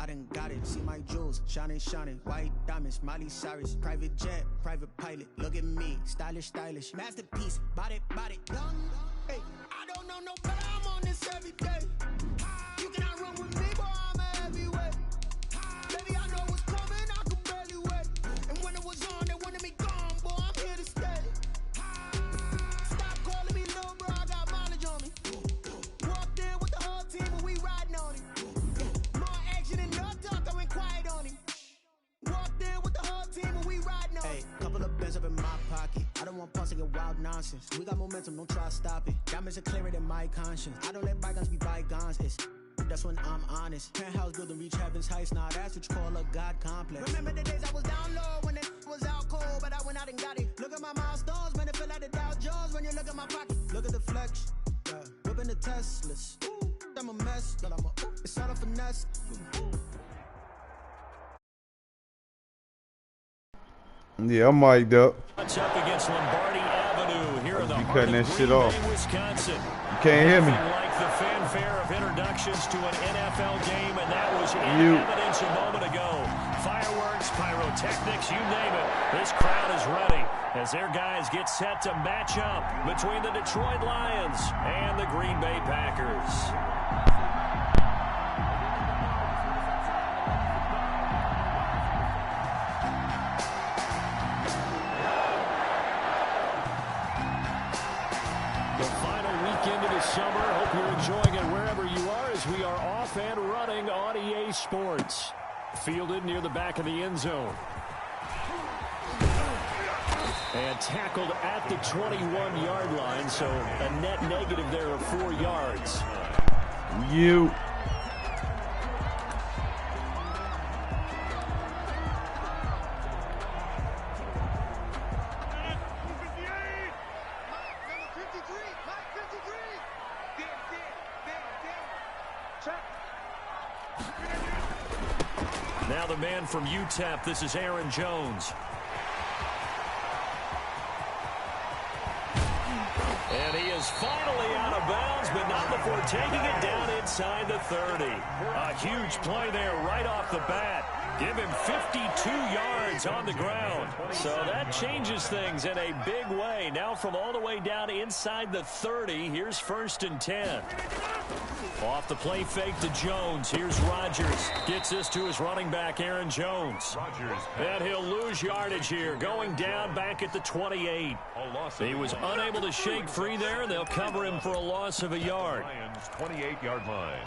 done got it. See my jewels, shining, shining. White diamonds, Miley Cyrus. Private jet, private pilot. Look at me, stylish, stylish. Masterpiece, body, young. Hey, I don't know no better. I'm on this every day. You cannot run with me, boy. I'm a heavyweight. Baby, I know what's coming. I can barely wait. And when it was on, they wanted me gone, boy. I'm here to stay. Stop calling me little bro. I got mileage on me. Walked in with the whole team, and we riding on him. More action and no talk. I went quiet on him. Walked in with the whole team, and we riding on him. Hey, couple of bands up in my pocket. I don't want pulse to get wild nonsense. We got momentum, don't try to stop it. Diamonds are clearer than my conscience. I don't let bygones be bygones. That's when I'm honest. Penthouse building, reach heaven's heights. Now that's what you call a God complex. Remember the days I was down low when it was out cold, but I went out and got it. Look at my milestones, man, it feel like the Dow Jones when you look at my pocket. Look at the flex, yeah. Whipping the Teslas. Ooh, I'm a mess, but it's all a finesse. Yeah, I'm mic'd up. It's up against Lombardi Avenue here in the heart cutting that of shit Green off. Bay, Wisconsin. You can't hear me. Like the fanfare of introductions to an NFL game, and that was in evidence a moment ago. Fireworks, pyrotechnics, you name it. This crowd is ready as their guys get set to match up between the Detroit Lions and the Green Bay Packers. Summer. Hope you're enjoying it wherever you are as we are off and running on EA Sports. Fielded near the back of the end zone. And tackled at the 21-yard line, so a net negative there of 4 yards. Now the man from UTEP, this is Aaron Jones. And he is finally out of bounds, but not before taking it down inside the 30. A huge play there right off the bat. Give him 52 yards on the ground. So that changes things in a big way. Now from all the way down inside the 30, here's 1st and 10. Off the play fake to Jones. Here's Rodgers. Gets this to his running back, Aaron Jones. And he'll lose yardage here. Going down back at the 28. He was unable to shake free there. They'll cover him for a loss of a yard. 28-yard line.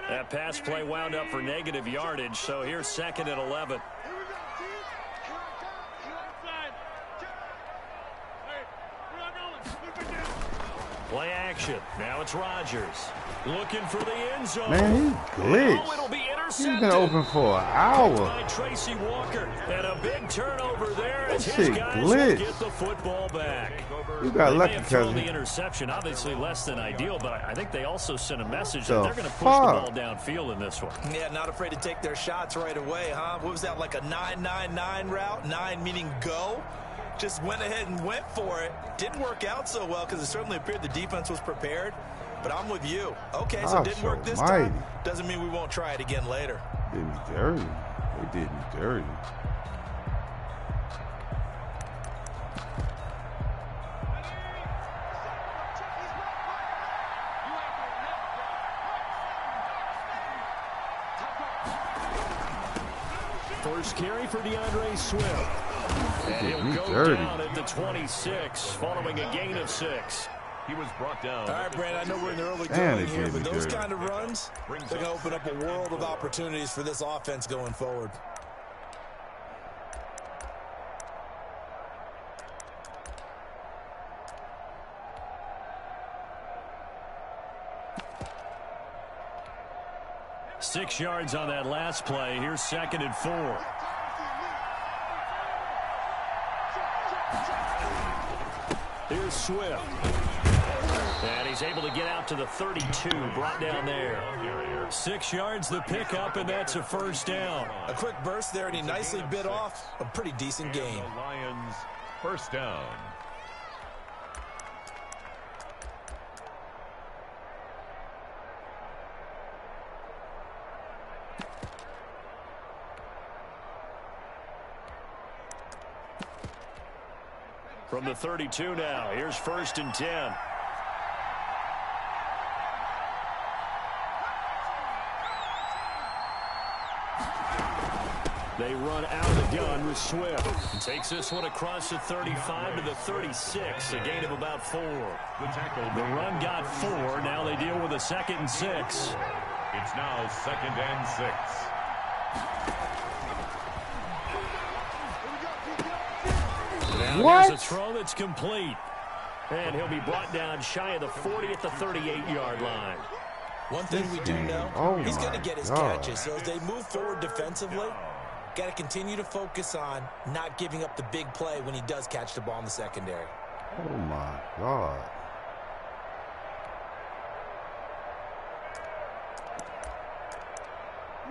That pass play wound up for negative yardage, so here's 2nd and 11. Play action. Now it's Rodgers. Looking for the end zone. Man, he glitched. Oh, it'll be intercepted. He's been open for an hour. By Tracy Walker. And a big turnover there as That his shit guys glitched. will get the football back. You got lucky, because thrown cousin. the interception, obviously less than ideal, but I think they also sent a message that they're going to push the ball downfield in this one. Yeah, not afraid to take their shots right away, huh? What was that, like a 9-9-9 route? 9 meaning go? Just went ahead and went for it. Didn't work out so well because it certainly appeared the defense was prepared. But I'm with you. Okay, so it didn't work this time. Doesn't mean we won't try it again later. They did me dirty. They did me dirty. First carry for DeAndre Swift. And he'll go down at the 26 following a gain of 6. He was brought down. All right, Brad, I know we're in the early going here, but those kind of runs, they're going to open up a world of opportunities for this offense going forward. Six yards on that last play. Here's 2nd and 4. Here's Swift. And he's able to get out to the 32, brought down there. 6 yards the pickup, and that's a 1st down. A quick burst there, and he nicely bit off a pretty decent gain. The Lions, 1st down. From the 32 now, here's 1st and 10. They run out of the gun with Swift. Takes this one across the 35 to the 36, a gain of about 4. The run got 4. Now they deal with a 2nd and 6. It's now 2nd and 6. Now here's a throw that's complete. And he'll be brought down shy of the 40 at the 38-yard line. One thing we do know, he's going to get his catches. So as they move forward defensively, got to continue to focus on not giving up the big play when he does catch the ball in the secondary. Oh, my God.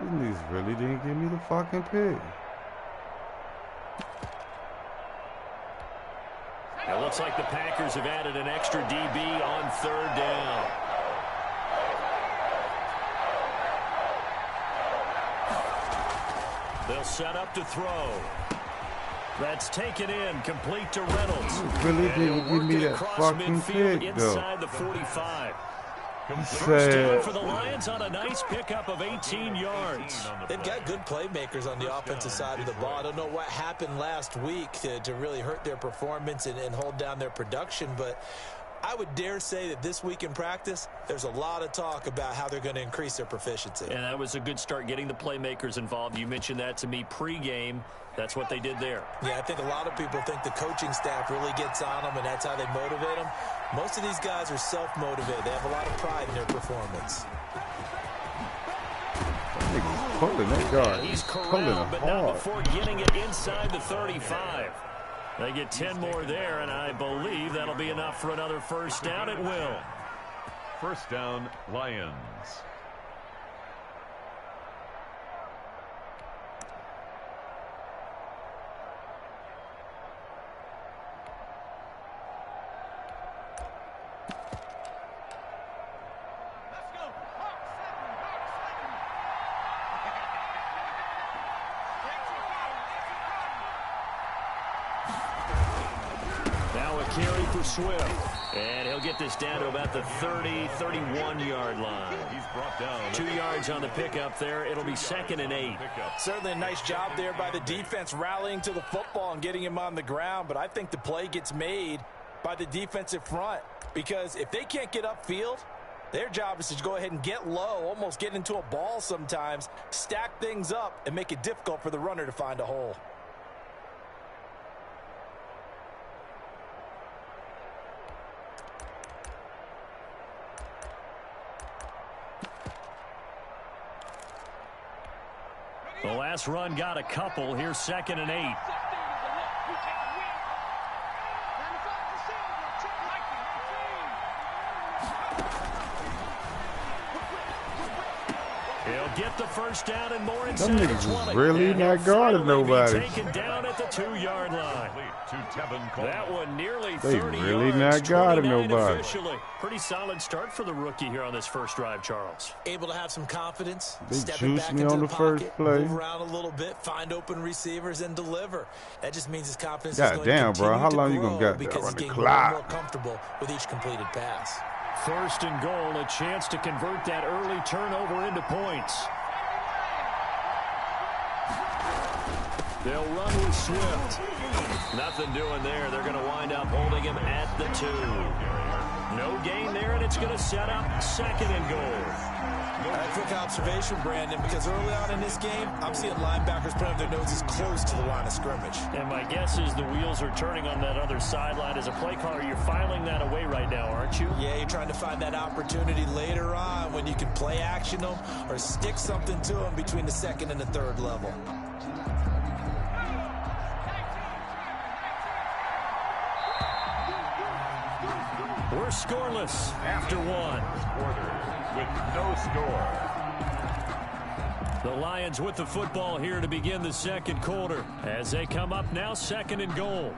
These niggas really didn't give me the fucking pick. It looks like the Packers have added an extra DB on 3rd down. They'll set up to throw. That's taken in, complete to Reynolds. Really didn't give me that fucking pick, inside though. the 45. First Sad. down for the Lions on a nice pickup of 18 yards. They've got good playmakers on the offensive side of the ball. I don't know what happened last week to really hurt their performance and hold down their production, but I would dare say that this week in practice, there's a lot of talk about how they're going to increase their proficiency. And that was a good start, getting the playmakers involved. You mentioned that to me pregame. That's what they did there. Yeah, I think a lot of people think the coaching staff really gets on them, and that's how they motivate them. Most of these guys are self-motivated. They have a lot of pride in their performance. Niggas pulling that guard. He's Pulling corralled, but not hard. before getting it inside the 35. They get 10 more there, and I believe that'll be enough for another first down. It will. First down, Lions. Carry for Swift. And he'll get this down to about the 30, 31-yard line. He's brought down 2 yards on the pickup there. It'll be 2nd and 8. Certainly a nice job there by the defense rallying to the football and getting him on the ground, but I think the play gets made by the defensive front because if they can't get upfield, their job is to go ahead and get low, almost get into a ball sometimes, stack things up, and make it difficult for the runner to find a hole. The last run got a couple. Here's 2nd and 8. He'll get the first down and more inside the 20. Them niggas is really not guarding nobody. Taken down at the 2-yard line. That one nearly 30 They really yards, not guarding 29 nobody. Officially. Pretty solid start for the rookie here on this first drive, Charles. Able to have some confidence, They stepping juiced back me into on the the first pocket, play. move around a little bit, find open receivers, and deliver. That just means his confidence is God going damn, to bro. continue How to long you grow gonna get there? because Run he's the getting more and clock. more comfortable with each completed pass. 1st and goal, a chance to convert that early turnover into points. They'll run with Swift. Nothing doing there. They're going to wind up holding him at the 2. No gain there, and it's going to set up 2nd and goal. A quick observation, Brandon, because early on in this game, I'm seeing linebackers putting their noses close to the line of scrimmage. And my guess is the wheels are turning on that other sideline. As a play caller, you're filing that away right now, aren't you? Yeah, you're trying to find that opportunity later on when you can play action them or stick something to them between the 2nd and the 3rd level. We're scoreless after 1. With no score. The Lions with the football here to begin the 2nd quarter as they come up now 2nd and goal.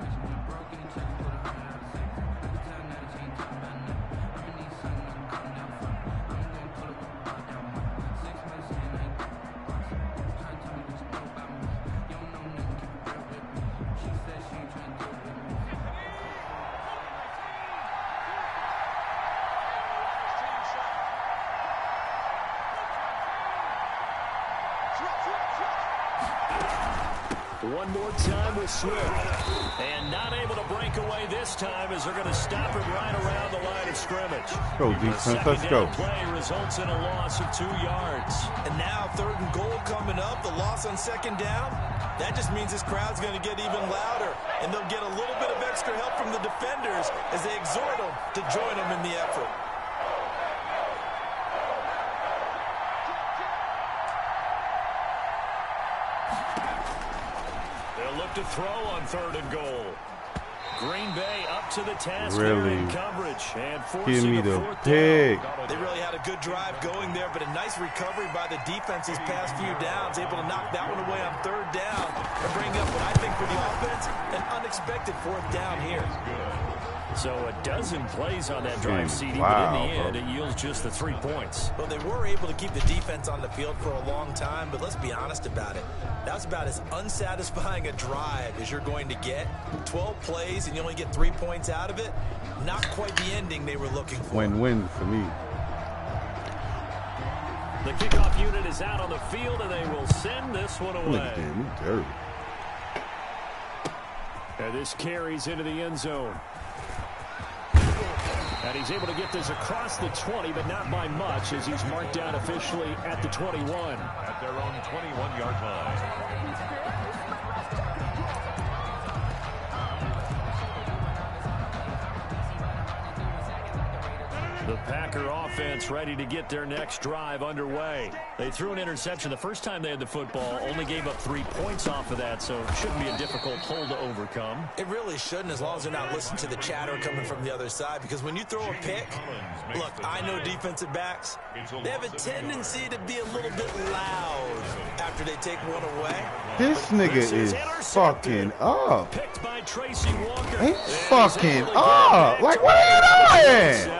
One more time with Swift. And not able to break away this time as they're going to stop him right around the line of scrimmage. Go, defense. Let's go. Play results in a loss of 2 yards. And now 3rd and goal coming up. The loss on 2nd down. That just means this crowd's going to get even louder. And they'll get a little bit of extra help from the defenders as they exhort them to join them in the effort. They'll look to throw on 3rd and goal. Green Bay up to the task Really? in coverage and Give me forcing a the 4th pick. down. They really had a good drive going there, but a nice recovery by the defense these past few downs, able to knock that one away on 3rd down and bring up what I think for the offense, an unexpected 4th down here. So a dozen plays on that drive, CD, Wow, but in the end, bro. it yields just the 3 points. Well, they were able to keep the defense on the field for a long time, but let's be honest about it. That's about as unsatisfying a drive as you're going to get. 12 plays and you only get 3 points out of it. Not quite the ending they were looking for. Win-win for me. The kickoff unit is out on the field, and they will send this one Look away. at him. He's dirty. And this carries into the end zone. And he's able to get this across the 20, but not by much, as he's marked down officially at the 21. At their own 21-yard line. The Packer offense ready to get their next drive underway. They threw an interception the first time they had the football, only gave up 3 points off of that, so it shouldn't be a difficult hole to overcome. It really shouldn't, as long as they're not listening to the chatter coming from the other side, because when you throw a pick, look, I know defensive backs, they have a tendency to be a little bit loud after they take one away. This nigga is fucking up. Picked by Tracy Walker. He's fucking up. Like, what are you doing?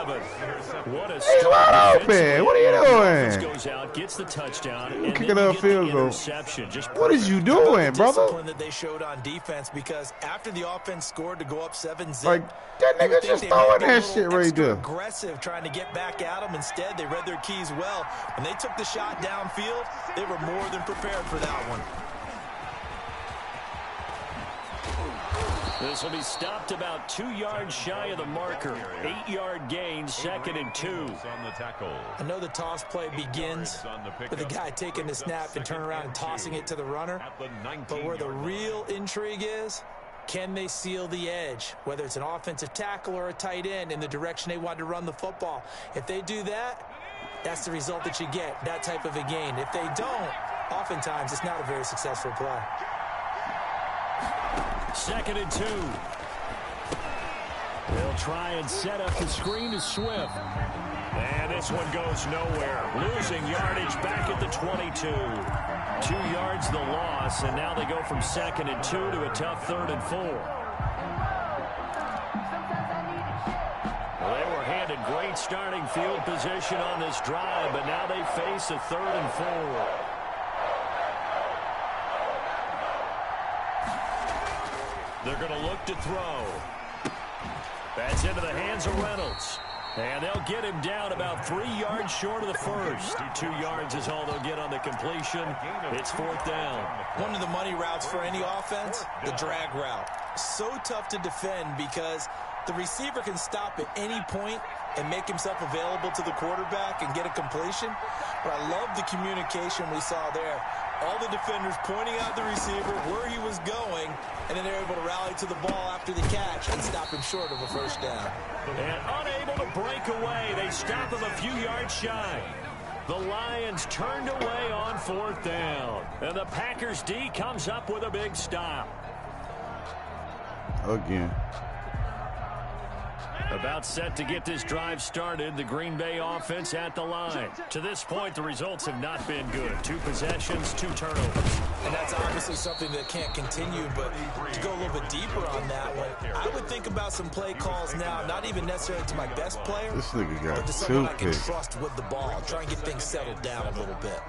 What a He's wide open. What are you doing? Goes out, gets the touchdown, and Kicking then up you get the field goal. interception. Just What is you doing, brother? Discipline that they showed on defense, because after the offense scored to go up 7-0, Like, that you would nigga think just they might throwing be a that little shit right extra there. aggressive, trying to get back at them. Instead, they read their keys well. When they took the shot downfield, they were more than prepared for that one. This will be stopped about 2 yards shy of the marker. 8-yard gain, 2nd and 2. On the tackle. I know the toss play begins with the guy taking the snap and turning around and tossing it to the runner. But where the real intrigue is, can they seal the edge, whether it's an offensive tackle or a tight end, in the direction they want to run the football? If they do that, that's the result that you get, that type of a gain. If they don't, oftentimes it's not a very successful play. 2nd and 2. They'll try and set up the screen to Swift. And this one goes nowhere. Losing yardage back at the 22. 2 yards the loss, and now they go from 2nd and 2 to a tough 3rd and 4. Well, they were handed great starting field position on this drive, but now they face a 3rd and 4. They're going to look to throw. That's into the hands of Reynolds. And they'll get him down about 3 yards short of the first. 2 yards is all they'll get on the completion. It's 4th down. One of the money routes for any offense, the drag route. So tough to defend because the receiver can stop at any point and make himself available to the quarterback and get a completion. But I love the communication we saw there. All the defenders pointing out the receiver, where he was going, and then they're able to rally to the ball after the catch and stop him short of a first down. And unable to break away, they stop him a few yards shy. The Lions turned away on 4th down. And the Packers D comes up with a big stop. Again. About set to get this drive started, the Green Bay offense at the line. To this point, the results have not been good. 2 possessions, 2 turnovers. And that's obviously something that can't continue, but to go a little bit deeper on that one, I would think about some play calls now, not even necessarily to my best player, This nigga but got to someone 2 I can picks. trust with the ball, try and get things settled down a little bit.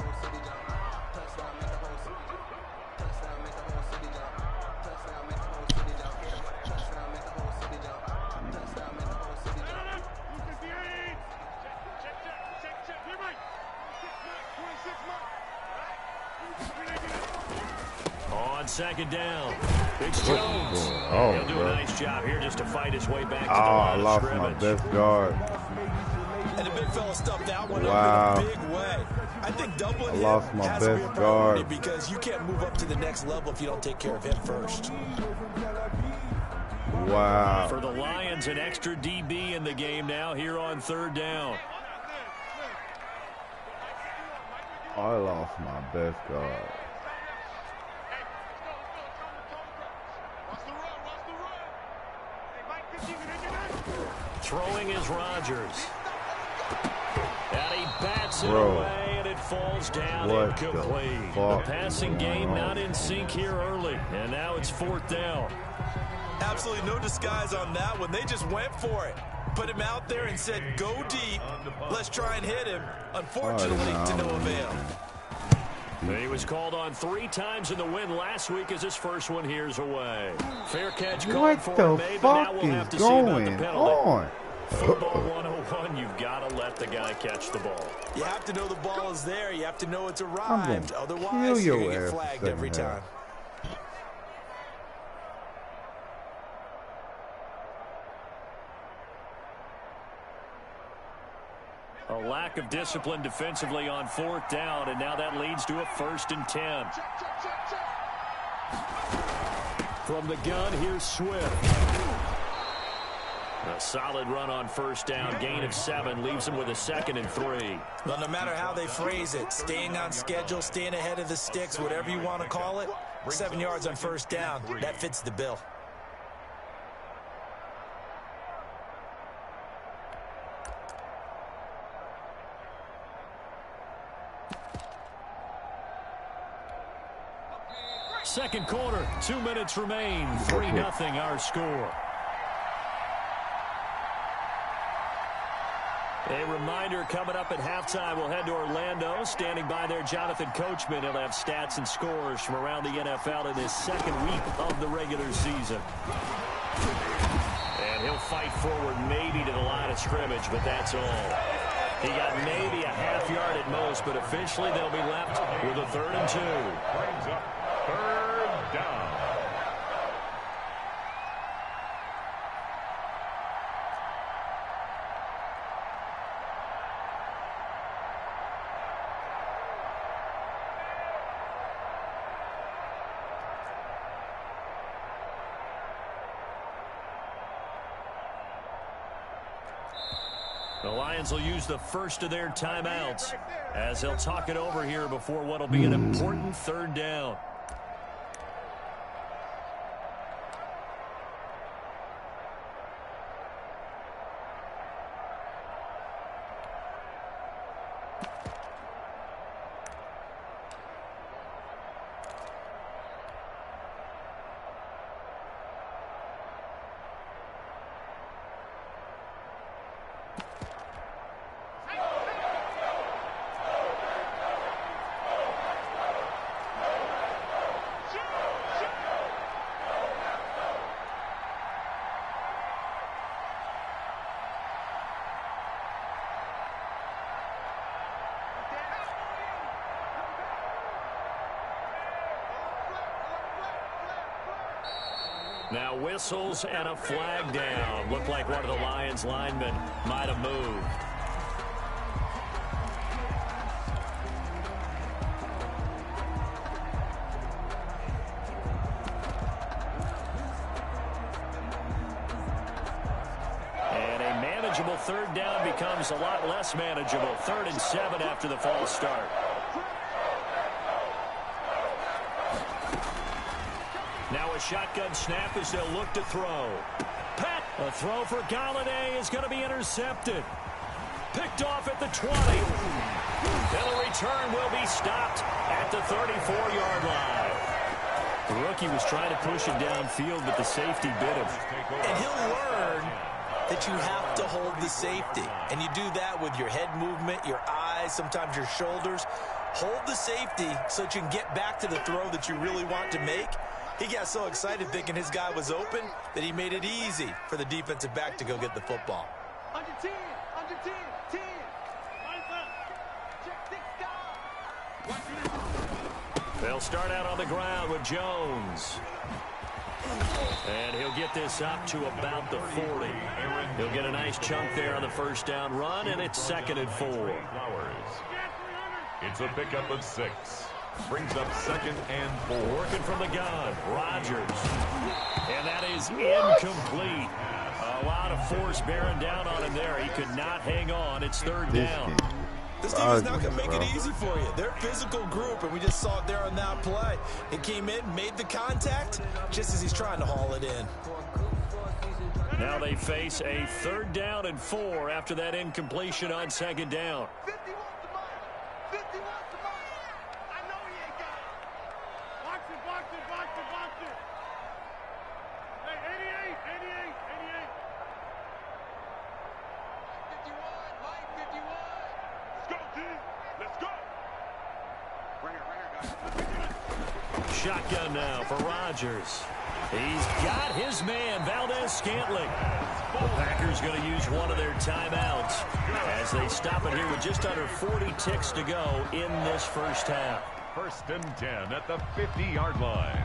On on second down. It's Jones. Oh, He'll do a nice job here just to fight his way back to the I line lost of my scrimmage. best guard. And the big fella stuffed that one Wow. up in a big way. I think doubling him lost my has to be a best priority guard. because you can't move up to the next level if you don't take care of him first. Wow. For the Lions, an extra DB in the game now here on third down. I lost my best guard. Throwing is Rodgers. And he bats it Bro. away, and it falls down What the incomplete. The fuck passing is game going not on? in sync here early, and now it's fourth down. Absolutely no disguise on that one. They just went for it. Put him out there and said, go deep. Let's try and hit him. Unfortunately, to no avail. He was called on 3 times in the win last week as his first one here's away. Fair catch called What for the him, made, but now fuck we'll have is to see about the going penalty. on? Football 101, you've got to let the guy catch the ball. You have to know the ball is there. You have to know it's I'm arrived. gonna kill Otherwise, you're your going to get ass flagged second every half. time. A lack of discipline defensively on fourth down, and now that leads to a 1st and 10. From the gun, here's Swift. A solid run on first down, gain of 7, leaves him with a 2nd and 3. Well, no matter how they phrase it, staying on schedule, staying ahead of the sticks, whatever you want to call it, 7 yards on first down, that fits the bill. Second quarter, 2 minutes remain, 3-0 our score. A reminder coming up at halftime, we'll head to Orlando. Standing by there, Jonathan Coachman. He'll have stats and scores from around the NFL in this second week of the regular season. And he'll fight forward maybe to the line of scrimmage, but that's all. He got maybe a half yard at most, but officially they'll be left with a 3rd and 2. Brings up third down. The Lions will use the first of their timeouts as they'll talk it over here before what will be an important 3rd down. Now whistles and a flag down. Looked like one of the Lions linemen might have moved. And a manageable 3rd down becomes a lot less manageable. 3rd and 7 after the false start. Now a shotgun snap as they'll look to throw. Pat, a throw for Galladay is going to be intercepted. Picked off at the 20. And the return will be stopped at the 34-yard line. The rookie was trying to push it downfield, but the safety bit him. And he'll learn that you have to hold the safety. And you do that with your head movement, your eyes, sometimes your shoulders. Hold the safety so that you can get back to the throw that you really want to make. He got so excited thinking his guy was open that he made it easy for the defensive back to go get the football. Under 10, 10. Check 6 down. They'll start out on the ground with Jones. And he'll get this up to about the 40. He'll get a nice chunk there on the first down run, and it's 2nd and 4. It's a pickup of 6. Brings up 2nd and 4. Working from the gun, Rodgers. And that is incomplete. A lot of force bearing down on him there. He could not hang on. It's 3rd down. This team is not going to make it easy for you. They're a physical group, and we just saw it there on that play. It came in, made the contact, just as he's trying to haul it in. Now they face a 3rd down and 4 after that incompletion on 2nd down. 50 wants the money. 50 wants the money. I know he ain't got it. Box it, box it, box it, box it. Hey, 88, 88, 88. 51, Mike, 51. Let's go, team. Let's go. Right here, guys. Shotgun now for Rodgers. He's got his man, Valdez-Scantling. The Packers going to use one of their timeouts as they stop it here with just under 40 ticks to go in this first half. 1st and 10 at the 50-yard line.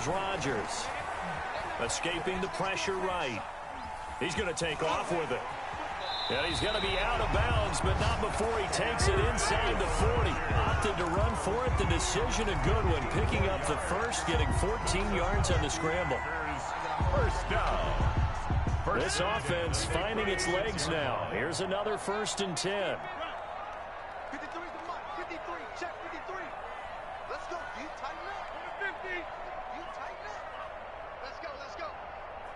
Rodgers escaping the pressure right. He's going to take off with it. And he's going to be out of bounds, but not before he takes it inside the 40. Opted to run for it. The decision a good one. Picking up the first, getting 14 yards on the scramble. First down. This offense finding its legs now. Here's another 1st and 10. 53 is the mark. 53. Check 53. Let's go. You tighten up. 50. You tighten up. Let's go. Let's go.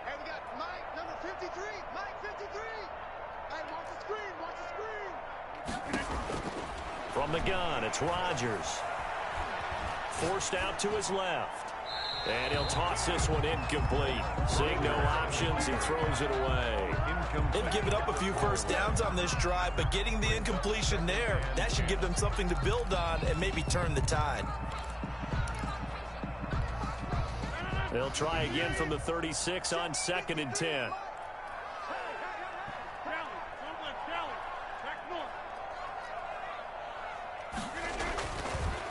Hey, we got Mike, number 53. Mike, 53. Hey, watch the screen. Watch the screen. From the gun, it's Rodgers. Forced out to his left. And he'll toss this one incomplete. Seeing no options, he throws it away. They've given up a few first downs on this drive, but getting the incompletion there, that should give them something to build on and maybe turn the tide. They'll try again from the 36 on 2nd and 10.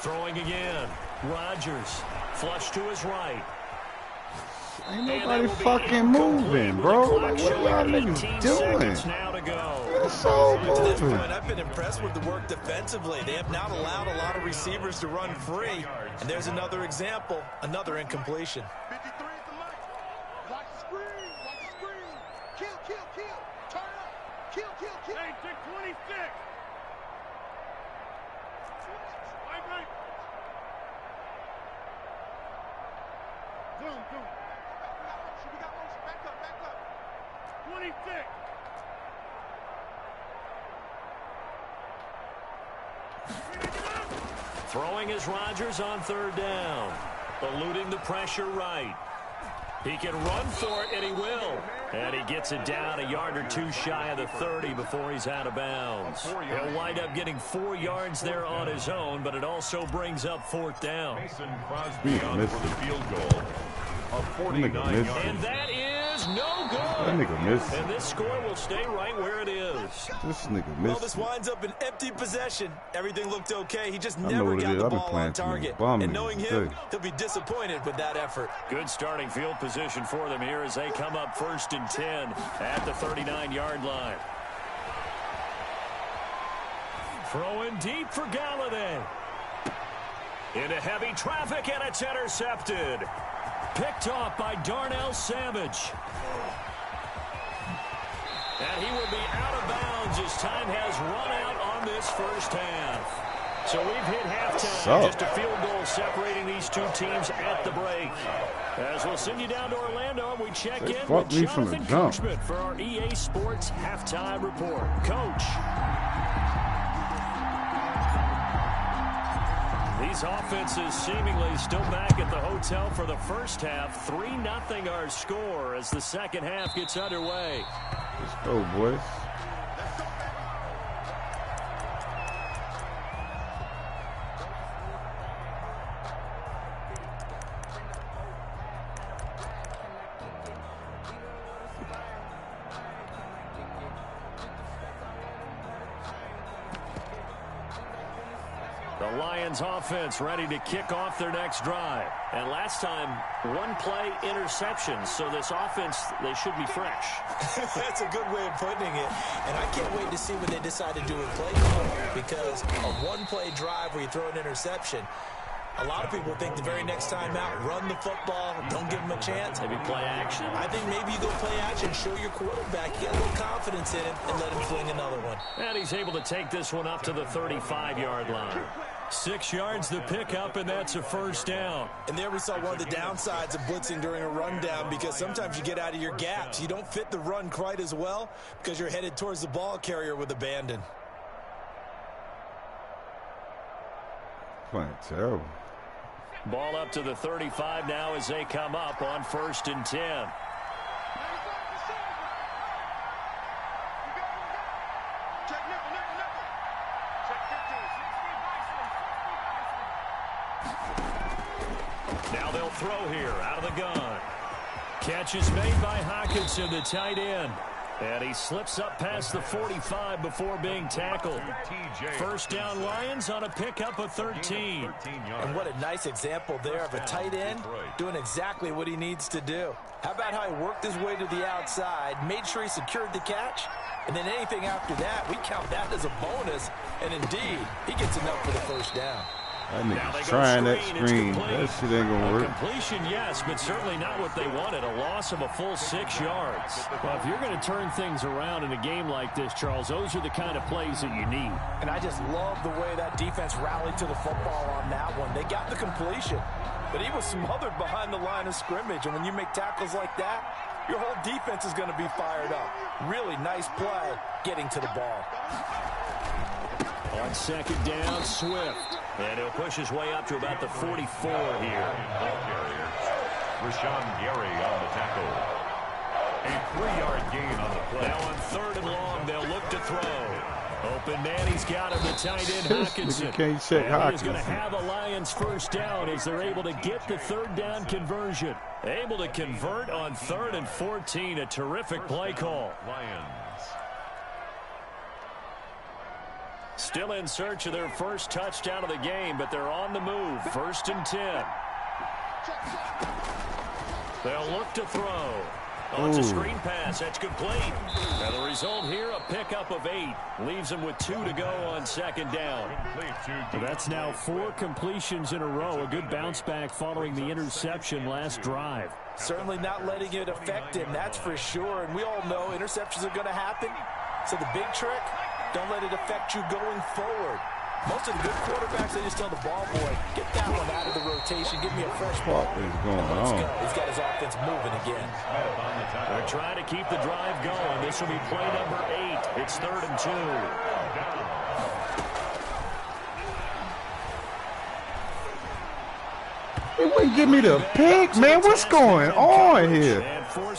Throwing again. Rodgers. Flush to his right. Ain't nobody fucking moving, bro. Like, what y'all niggas doing? Now to go. It's so To this moving. point, I've been impressed with the work defensively. They have not allowed a lot of receivers to run free. And there's another example, another incompletion. 53 is the mic. Watch the screen. Watch the screen. Kill, kill, kill. Turn up. Kill, kill, kill. Hey, check 26. Right. Zoom, zoom. We got motion. Back up, back up. 26. Throwing is Rodgers on 3rd down. Eluding the pressure right. He can run for it, and he will. And he gets it down a yard or two shy of the 30 before he's out of bounds. He'll wind up getting 4 yards there on his own, but it also brings up 4th down. Mason Crosby on for the field goal. A 49-yard. And that is no good. That nigga missed. And this score will stay right where it is. This nigga Well, missed. this winds up an empty possession. Everything looked okay. He just I know never what it got is. the I've been ball playing on too many target. bomb And niggas knowing today. him, he'll be disappointed with that effort. Good starting field position for them here as they come up 1st and 10 at the 39-yard line. Throwing deep for Galladay. Into heavy traffic, and it's intercepted. Picked off by Darnell Savage. And he will be out of bounds as time has run out on this first half. So we've hit halftime. Just a field goal separating these two teams at the break. As we'll send you down to Orlando, and we check in with Jonathan Coachman for our EA Sports Halftime Report. Coach. These offenses seemingly still back at the hotel for the first half. 3-0 our score as the second half gets underway. Let's go, boys. The Lions offense ready to kick off their next drive. And last time, one-play interception. So this offense, they should be fresh. That's a good way of putting it. And I can't wait to see what they decide to do with play calling, because a one-play drive where you throw an interception, a lot of people think the very next time out, run the football, don't give them a chance. Maybe play action. I think maybe you go play action, show your quarterback, get a little confidence in him, and let him fling another one. And he's able to take this one up to the 35-yard line. 6 yards the pickup, and that's a first down. And there we saw one of the downsides of blitzing during a rundown, because sometimes you get out of your gaps. You don't fit the run quite as well because you're headed towards the ball carrier with abandon. Playing terrible. Ball up to the 35 now as they come up on 1st and 10. Now they'll throw here out of the gun. Catch is made by Hockenson, the tight end. And he slips up past the 45 before being tackled. First down Lions on a pickup of 13. And what a nice example there of a tight end doing exactly what he needs to do. How about how he worked his way to the outside, made sure he secured the catch, and then anything after that, we count that as a bonus. And indeed, he gets enough for the first down. That nigga's trying that screen. That shit ain't gonna work. Completion, yes, but certainly not what they wanted. A loss of a full 6 yards. Well, if you're going to turn things around in a game like this, Charles, those are the kind of plays that you need. And I just love the way that defense rallied to the football on that one. They got the completion, but he was smothered behind the line of scrimmage. And when you make tackles like that, your whole defense is going to be fired up. Really nice play getting to the ball. On second down, Swift. And he'll push his way up to about the 44 here. Rashawn Gary on the tackle. A 3-yard gain on the play. Now on 3rd and long, they'll look to throw. Open man, he's got him, the tight end, Hockenson. Can't check Hockenson. He's going to have a Lions first down as they're able to get the 3rd down conversion. Able to convert on 3rd and 14. A terrific play call. Lions. Still in search of their first touchdown of the game, but they're on the move. 1st and 10. They'll look to throw. Oh, it's a screen pass. That's complete. Now the result here, a pickup of 8. Leaves them with 2 to go on 2nd down. That's now 4 completions in a row. A good bounce back following the interception last drive. Certainly not letting it affect him, that's for sure. And we all know interceptions are going to happen. So the big trick, don't let it affect you going forward. Most of the good quarterbacks, they just tell the ball boy, get that one out of the rotation, give me a fresh ball. What is going on? He's got his offense moving again. They're trying to keep the drive going. This will be play number 8. It's 3rd and 2. He wouldn't give me the pick, man. What's going on here?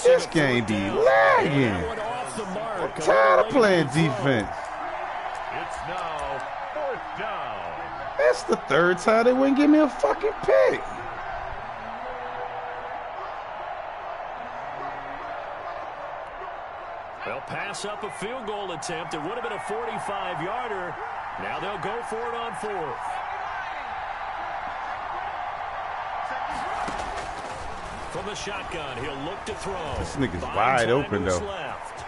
This game be lagging. I'm tired of playing defense. It's now 4th down. That's the 3rd time they wouldn't give me a fucking pick. They'll pass up a field goal attempt. It would have been a 45-yarder. Now they'll go for it on 4th. From the shotgun, he'll look to throw. This nigga's wide open, though. Left.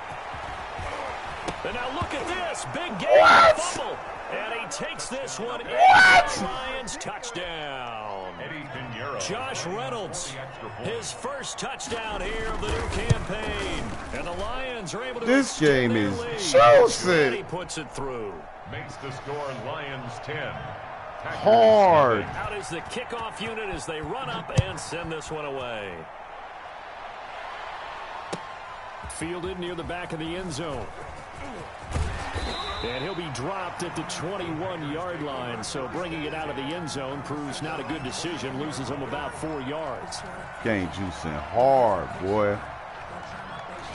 And now look at this. Big game. What? Fumble. And he takes this one. What? Lions touchdown. Josh Reynolds, his first touchdown here of the new campaign. And the Lions are able to This game is chosen. He chosen. puts it through. Makes the score Lions 10. Hard. Out is the kickoff unit as they run up and send this one away. Fielded near the back of the end zone. And he'll be dropped at the 21-yard line. So bringing it out of the end zone proves not a good decision. Loses him about 4 yards. Game juicing hard, boy.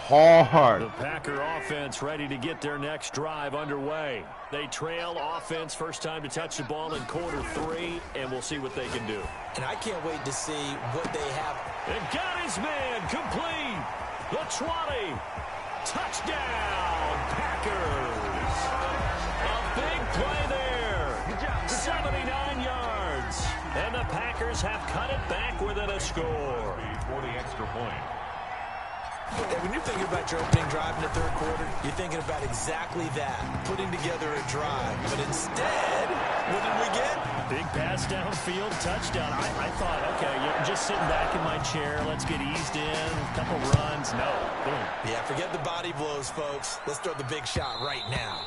Hard. The Packer offense ready to get their next drive underway. They trail offense, first time to touch the ball in quarter 3, and we'll see what they can do. And I can't wait to see what they have. And got his man complete. The 20. Touchdown, Packers. A big play there. 79 yards. And the Packers have cut it back within a score. For the extra point. When you're thinking about your opening drive in the third quarter, you're thinking about exactly that, putting together a drive. But instead, what did we get? Big pass downfield, touchdown. I thought, okay, you're just sitting back in my chair. Let's get eased in, a couple runs. No, boom. Yeah, forget the body blows, folks. Let's throw the big shot right now.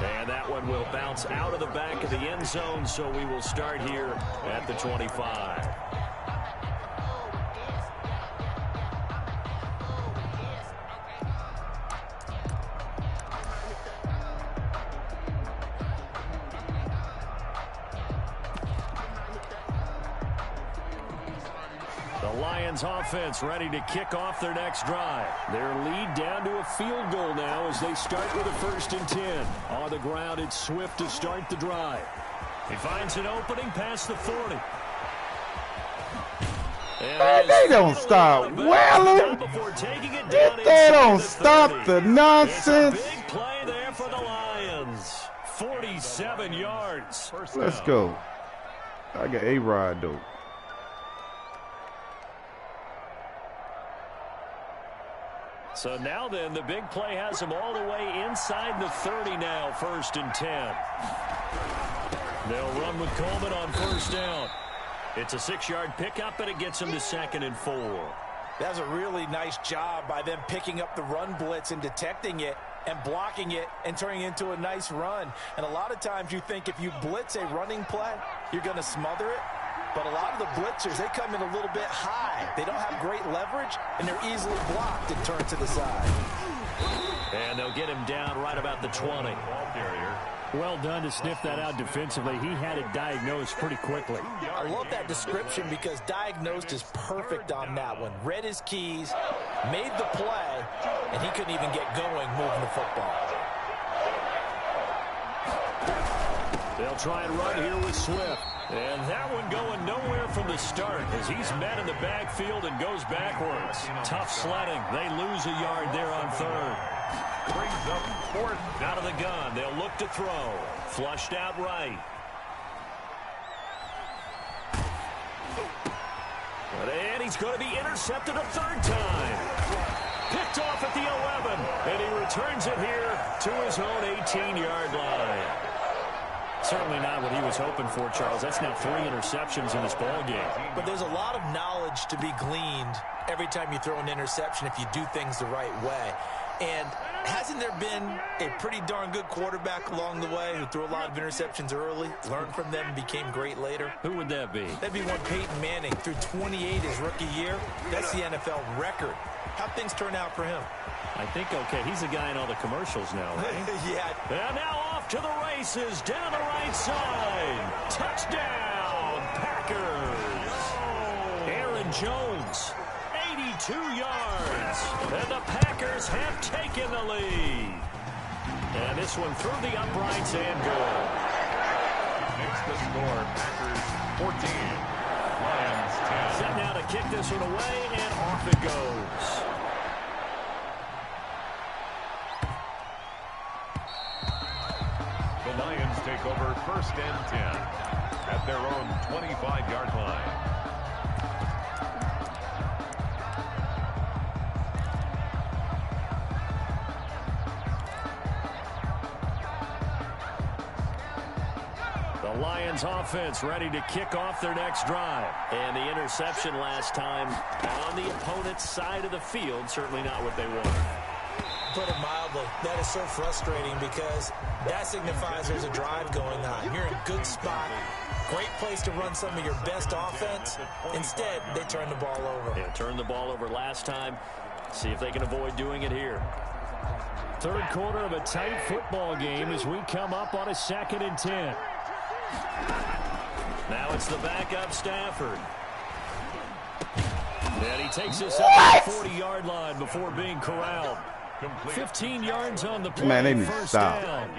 And that one will bounce out of the back of the end zone, so we will start here at the 25. The Lions offense ready to kick off their next drive. Their lead down to a field goal now as they start with a 1st and 10. On the ground, it's Swift to start the drive. He finds an opening past the 40. Man, they don't stop wailing. They don't stop the nonsense. It's a big play there for the Lions. 47 yards. Let's go. I got A-Rod, though. So now then, the big play has him all the way inside the 30 now, 1st and 10. They'll run with Coleman on 1st down. It's a 6-yard pickup, and it gets him to 2nd and 4. That was a really nice job by them picking up the run blitz and detecting it and blocking it and turning it into a nice run. And a lot of times you think if you blitz a running play, you're going to smother it. But a lot of the blitzers, they come in a little bit high. They don't have great leverage, and they're easily blocked and turned to the side. And they'll get him down right about the 20. Well done to sniff that out defensively. He had it diagnosed pretty quickly. I love that description because diagnosed is perfect on that one. Read his keys, made the play, and he couldn't even get going moving the football. They'll try and run here with Swift. And that one going nowhere from the start as he's met in the backfield and goes backwards. Tough sledding. They lose a yard there on 3rd. Brings up 4th. Out of the gun. They'll look to throw. Flushed out right. And he's going to be intercepted a 3rd time. Picked off at the 11. And he returns it here to his own 18-yard line. Certainly not what he was hoping for, Charles. That's now 3 interceptions in this ball game. But there's a lot of knowledge to be gleaned every time you throw an interception if you do things the right way. And hasn't there been a pretty darn good quarterback along the way who threw a lot of interceptions early, learned from them, and became great later? Who would that be? That'd be one Peyton Manning. Threw 28 his rookie year. That's the NFL record. How'd things turn out for him? I think, okay, he's a guy in all the commercials now, right? Yeah. And now off to the races, down the right side. Touchdown, Packers. Aaron Jones, 82 yards. And the Packers have taken the lead. And this one through the uprights and good. Makes the score. Packers 14. Lions 10. Set now to kick this one away, and off it goes. The Lions take over 1st and 10 at their own 25-yard line. The Lions offense ready to kick off their next drive. And the interception last time on the opponent's side of the field, certainly not what they wanted. Put it mildly, that is so frustrating because that signifies there's a drive going on. You're in a good spot, great place to run some of your best offense. Instead, they turn the ball over. Yeah, turned the ball over last time. See if they can avoid doing it here. third quarter of a tight football game as we come up on a 2nd and 10. Now it's the backup Stafford. And he takes us up to the 40-yard line before being corralled. 15 yards on the play. Man, they need to first stop. down.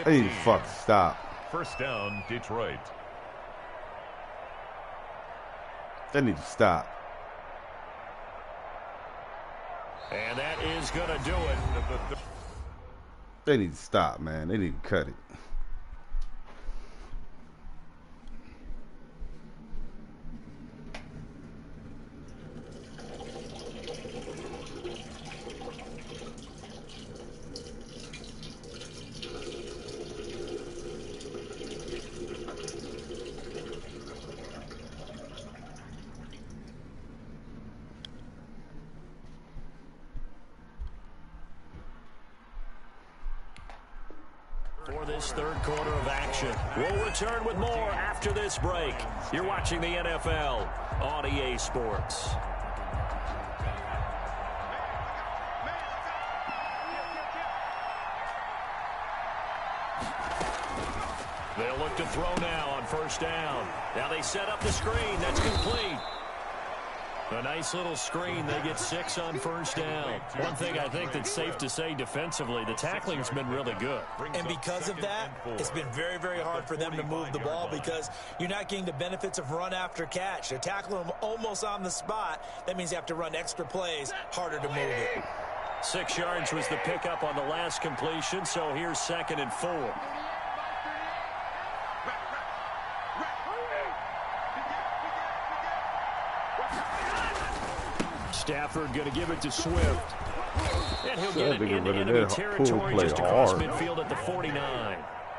They need to fucking stop. First down, Detroit. They need to stop. And that is going to do it. They need to stop, man. They need to cut it. For this third quarter of action. We'll return with more after this break. You're watching the NFL on EA Sports. They'll look to throw now on first down. Now they set up the screen. That's complete. A nice little screen. They get 6 on first down. One thing I think that's safe to say defensively, the tackling's been really good. And because of that, it's been very, very hard for them to move the ball because you're not getting the benefits of run after catch. They're tackling them almost on the spot. That means you have to run extra plays, harder to move it. 6 yards was the pickup on the last completion, so here's 2nd and 4. Stafford going to give it to Swift. And he'll get it into enemy territory just across midfield at the 49.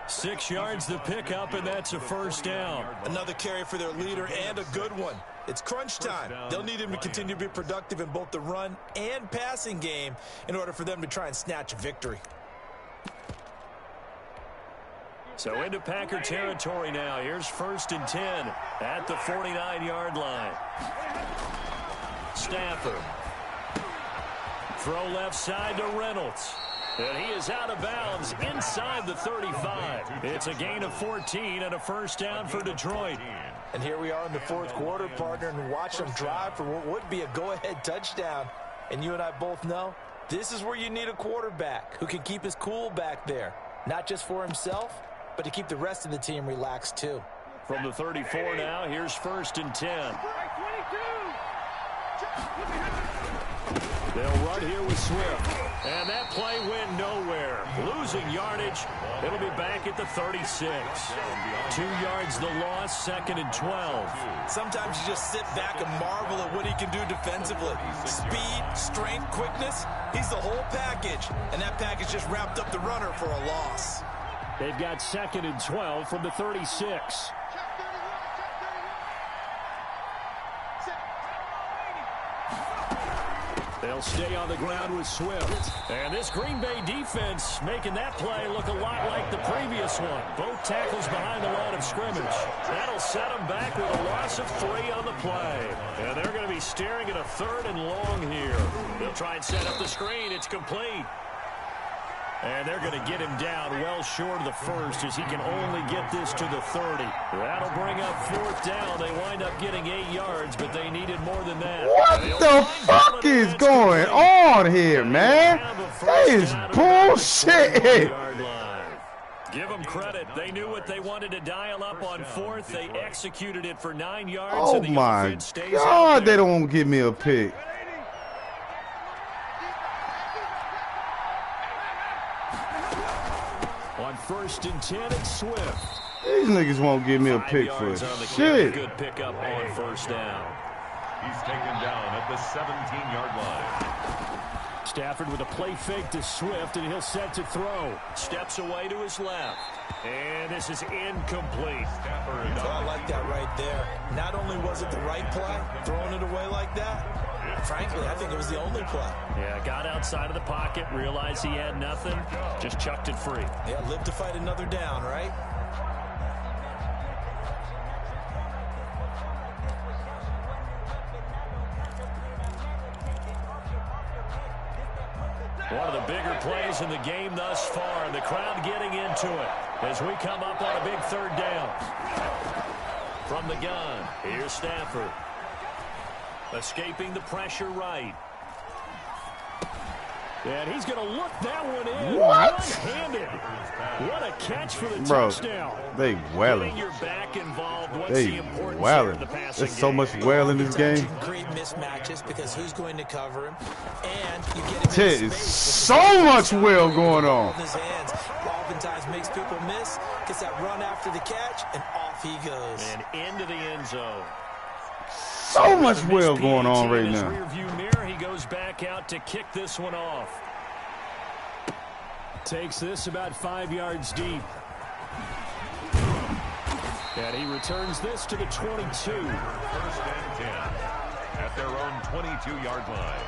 6 yards the pickup, and that's a first down. Another carry for their leader and a good one. It's crunch time. They'll need him to continue to be productive in both the run and passing game in order for them to try and snatch a victory. So into Packer territory now. Here's 1st and 10 at the 49-yard line. Stafford. Throw left side to Reynolds. And he is out of bounds inside the 35. It's a gain of 14 and a first down for Detroit. And here we are in the fourth quarter, partner, and watch them drive for what would be a go-ahead touchdown. And you and I both know this is where you need a quarterback who can keep his cool back there. Not just for himself, but to keep the rest of the team relaxed too. From the 34 now, here's 1st and 10. They'll run here with Swift. And that play went nowhere. Losing yardage. It'll be back at the 36. 2 yards the loss, 2nd and 12. Sometimes you just sit back and marvel at what he can do defensively. Speed, strength, quickness. He's the whole package. And that package just wrapped up the runner for a loss. They've got 2nd and 12 from the 36. They'll stay on the ground with Swift. And this Green Bay defense making that play look a lot like the previous one. Both tackles behind the line of scrimmage. That'll set them back with a loss of 3 on the play. And they're going to be staring at a 3rd and long here. They'll try and set up the screen. It's complete. And they're going to get him down well short of the 1st as he can only get this to the 30. That'll bring up 4th down. They wind up getting 8 yards, but they needed more than that. What the fuck is going on here, man? That is bullshit. Give them credit. They knew what they wanted to dial up on 4th. They executed it for 9 yards. Oh, and the my stays God. They don't give me a pick. On 1st and 10, it's Swift. These niggas won't give me a pick for shit. Good pickup on 1st down. He's taken down at the 17-yard line. Stafford with a play fake to Swift, and he'll set to throw. Steps away to his left. And this is incomplete. I like that right there. Not only was it the right play, throwing it away like that, frankly, I think it was the only play. Yeah, got outside of the pocket, realized he had nothing, just chucked it free. Yeah, live to fight another down, right? One of the bigger plays in the game thus far, and the crowd getting into it as we come up on a big third down. From the gun, here's Stafford. Escaping the pressure right. And he's going to look that one in one-handed. What a catch for the touchdown. They welling. Getting your back involved. What's They the importance welling. of the passing There's so game? much well in this game. Create mismatches because who's going to cover him, and you get him There in is space so much well going on. his hands. Oftentimes makes people miss. Gets that run after the catch, and off he goes. And into the end zone. So much well going on right now. Rearview mirror, he goes back out to kick this one off. Takes this about 5 yards deep. And he returns this to the 22. First and 10 at their own 22-yard line.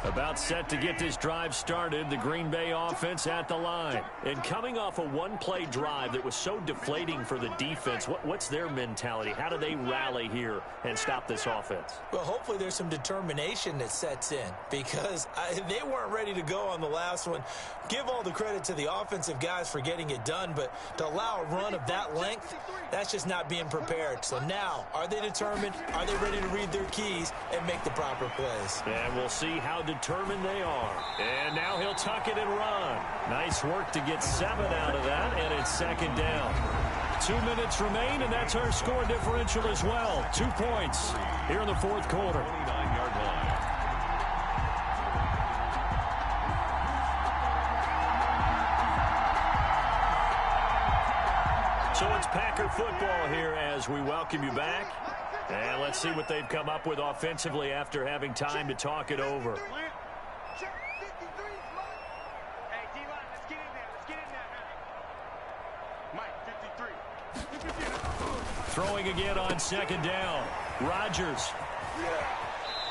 About set to get this drive started, the Green Bay offense at the line. And coming off a one-play drive that was so deflating for the defense, what's their mentality? How do they rally here and stop this offense? Well, hopefully there's some determination that sets in because they weren't ready to go on the last one. Give all the credit to the offensive guys for getting it done, but to allow a run of that length, that's just not being prepared. So now, are they determined? Are they ready to read their keys and make the proper plays? And we'll see how determined they are. And now he'll tuck it and run. Nice work to get 7 out of that, and it's second down. 2 minutes remain, and that's our score differential as well. 2 points here in the fourth quarter. 29-yard line. So it's Packer football here as we welcome you back. And let's see what they've come up with offensively after having time to talk it over. Check 53, Mike. Hey, D-line, let's get in there. Let's get in there, man. Mike, 53. Throwing again on second down. Rodgers.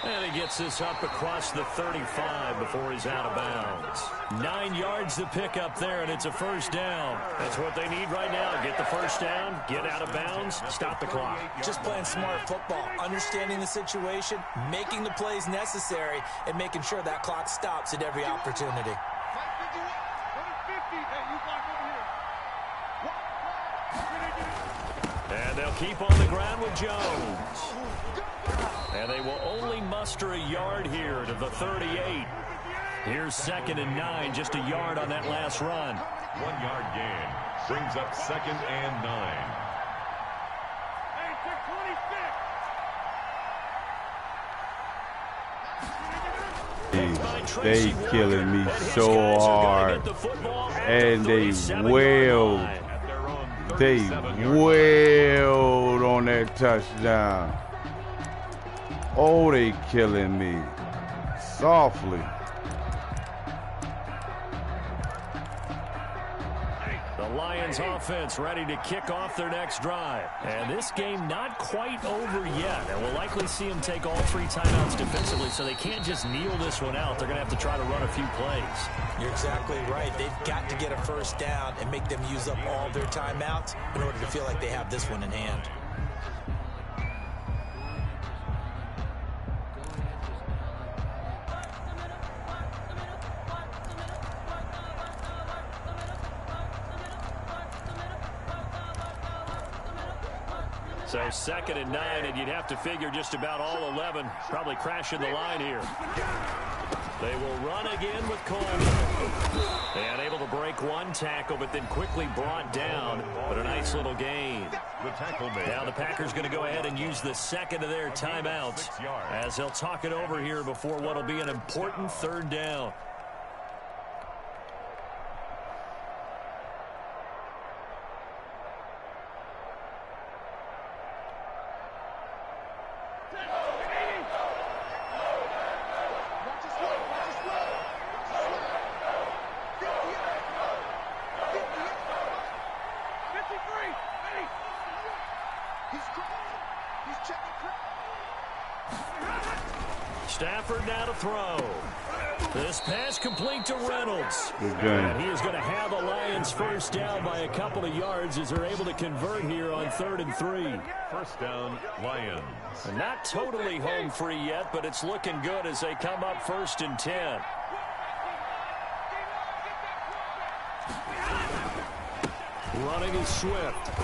And he gets this up across the 35 before he's out of bounds. 9 yards to pick up there, and it's a first down. That's what they need right now. Get the first down, get out of bounds, stop the clock. Just playing smart football, understanding the situation, making the plays necessary, and making sure that clock stops at every opportunity. Mike, 51. Go to 50. Hey, you block over here. And they'll keep on the ground with Jones. And they will only muster a yard here to the 38. Here's second and 9, just a yard on that last run. 1 yard gain brings up second and 9. Hey, check 26. They killing me so hard. And they wailed. They wailed on that touchdown. Oh, they killing me. Softly. The Lions offense ready to kick off their next drive. And this game not quite over yet. And we'll likely see them take all 3 timeouts defensively, so they can't just kneel this one out. They're going to have to try to run a few plays. You're exactly right. They've got to get a first down and make them use up all their timeouts in order to feel like they have this one in hand. So second and 9, and you'd have to figure just about all 11 probably crashing the line here. They will run again with Coleman. And able to break one tackle, but then quickly brought down. But a nice little gain. The tackle made. Now the Packers going to go ahead and use the second of their timeouts as they'll talk it over here before what will be an important third down. Stafford now to throw. This pass complete to Reynolds. Good game. And he is going to have the Lions first down by a couple of yards as they're able to convert here on 3rd and 3. First down, Lions. And not totally home free yet, but it's looking good as they come up 1st and 10. Running is Swift.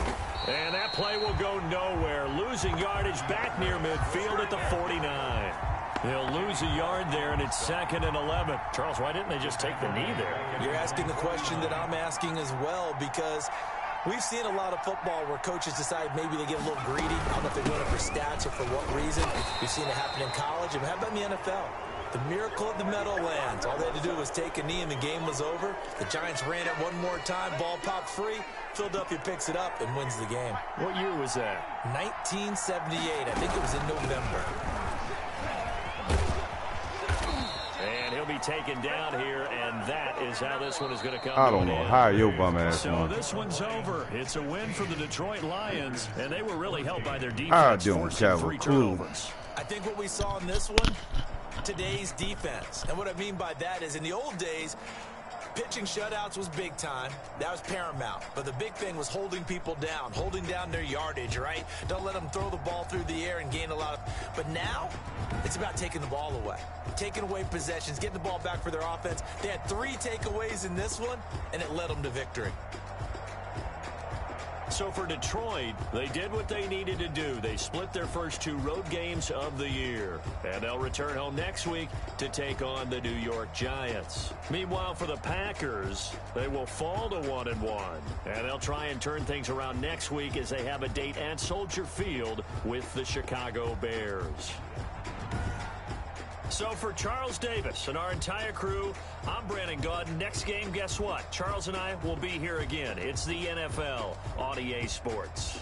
And that play will go nowhere. Losing yardage back near midfield at the 49. They'll lose a yard there, and it's 2nd and 11. Charles, why didn't they just take the knee there? You're asking the question that I'm asking as well, because we've seen a lot of football where coaches decide maybe they get a little greedy. I don't know if they're doing it for stats or for what reason. We've seen it happen in college. And how about in the NFL? The miracle of the Meadowlands. All they had to do was take a knee and the game was over. The Giants ran it one more time. Ball popped free. Philadelphia picks it up and wins the game. What year was that? 1978. I think it was in November. And he'll be taken down here, and that is how this one is going to come. I don't know how your bum ass So won. this one's over. It's a win for the Detroit Lions, and they were really helped by their defense. I don't forcing have a 3 clue. turnovers. I think what we saw in this one, today's defense. And what I mean by that is in the old days, pitching shutouts was big time. That was paramount. But the big thing was holding people down, holding down their yardage, right? Don't let them throw the ball through the air and gain a lot of... But now, it's about taking the ball away. Taking away possessions, getting the ball back for their offense. They had 3 takeaways in this one, and it led them to victory. So for Detroit, they did what they needed to do. They split their first 2 road games of the year. And they'll return home next week to take on the New York Giants. Meanwhile, for the Packers, they will fall to 1-1. And they'll try and turn things around next week as they have a date at Soldier Field with the Chicago Bears. So for Charles Davis and our entire crew, I'm Brandon Gaudin. Next game, guess what? Charles and I will be here again. It's the NFL on EA Sports.